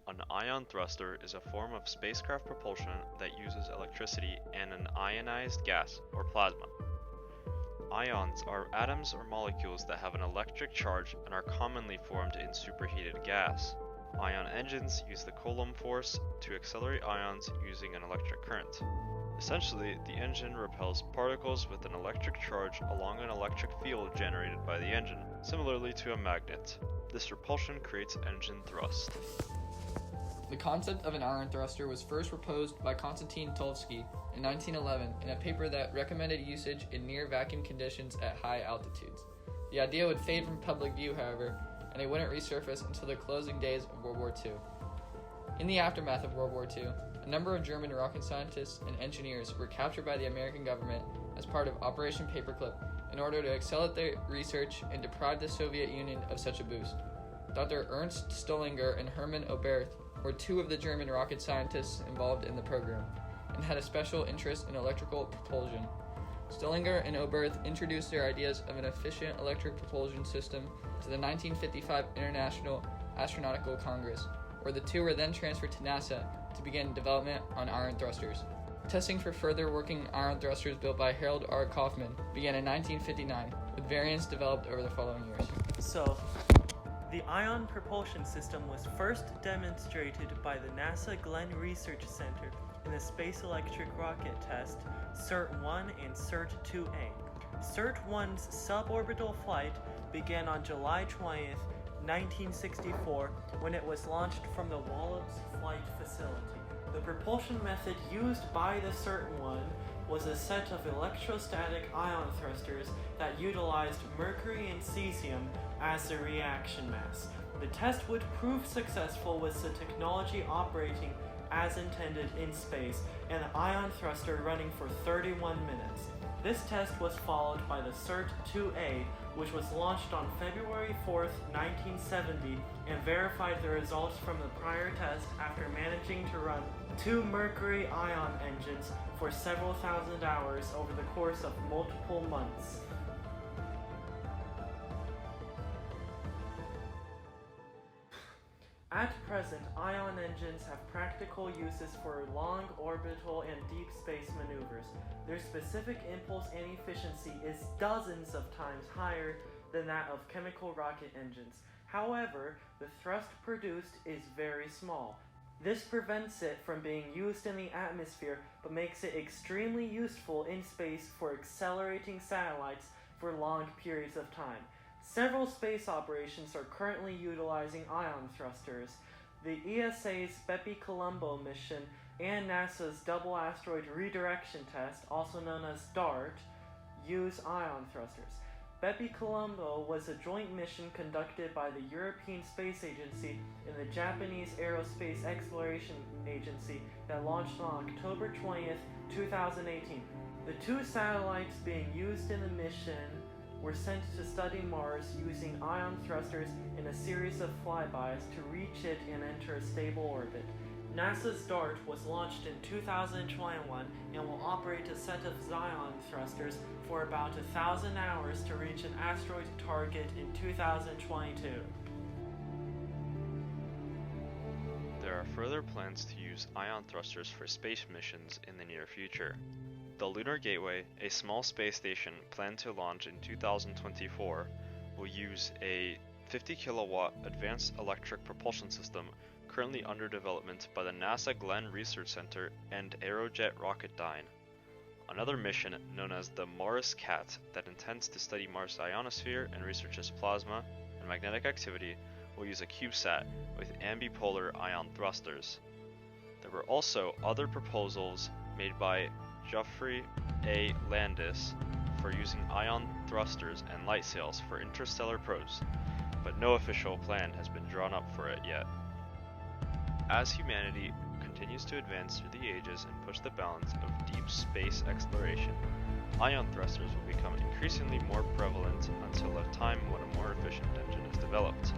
An ion thruster is a form of spacecraft propulsion that uses electricity and an ionized gas, or plasma. Ions are atoms or molecules that have an electric charge and are commonly formed in superheated gas. Ion engines use the Coulomb force to accelerate ions using an electric current. Essentially, the engine repels particles with an electric charge along an electric field generated by the engine, similarly to a magnet. This repulsion creates engine thrust. The concept of an ion thruster was first proposed by Konstantin Tolsky in 1911 in a paper that recommended usage in near vacuum conditions at high altitudes. The idea would fade from public view, however, and it wouldn't resurface until the closing days of World War II. In the aftermath of World War II, a number of German rocket scientists and engineers were captured by the American government as part of Operation Paperclip in order to accelerate their research and deprive the Soviet Union of such a boost. Dr. Ernst Stollinger and Hermann Oberth were two of the German rocket scientists involved in the program, and had a special interest in electrical propulsion. Stollinger and Oberth introduced their ideas of an efficient electric propulsion system to the 1955 International Astronautical Congress, where the two were then transferred to NASA to begin development on ion thrusters. Testing for further working ion thrusters built by Harold R. Kaufman began in 1959, with variants developed over the following years. So, the ion propulsion system was first demonstrated by the NASA Glenn Research Center in the Space Electric Rocket Test, CERT-1 and CERT-2A. CERT-1's suborbital flight began on July 20th, 1964, when it was launched from the Wallops Flight Facility. The propulsion method used by the CERT-1 was a set of electrostatic ion thrusters that utilized mercury and cesium as the reaction mass. The test would prove successful with the technology operating as intended in space and the ion thruster running for 31 minutes. This test was followed by the CERT-2A, which was launched on February 4th, 1970, and verified the results from the prior test after managing to run 2 mercury ion engines for several thousand hours over the course of multiple months. At present, ion engines have practical uses for long orbital and deep space maneuvers. Their specific impulse and efficiency is dozens of times higher than that of chemical rocket engines. However, the thrust produced is very small. This prevents it from being used in the atmosphere, but makes it extremely useful in space for accelerating satellites for long periods of time. Several space operations are currently utilizing ion thrusters. The ESA's Bepi-Colombo mission and NASA's Double Asteroid Redirection Test, also known as DART, use ion thrusters. Bepi-Colombo was a joint mission conducted by the European Space Agency and the Japanese Aerospace Exploration Agency that launched on October 20th, 2018. The 2 satellites being used in the mission were sent to study Mars using ion thrusters in a series of flybys to reach it and enter a stable orbit. NASA's DART was launched in 2021 and will operate a set of Zion thrusters for about 1,000 hours to reach an asteroid target in 2022. There are further plans to use ion thrusters for space missions in the near future. The Lunar Gateway, a small space station planned to launch in 2024, will use a 50 kilowatt advanced electric propulsion system currently under development by the NASA Glenn Research Center and Aerojet Rocketdyne. Another mission, known as the MARS-CAT, that intends to study Mars' ionosphere and researches plasma and magnetic activity, will use a CubeSat with ambipolar ion thrusters. There were also other proposals made by Geoffrey A. Landis for using ion thrusters and light sails for interstellar probes, but no official plan has been drawn up for it yet. As humanity continues to advance through the ages and push the bounds of deep space exploration, ion thrusters will become increasingly more prevalent until a time when a more efficient engine is developed.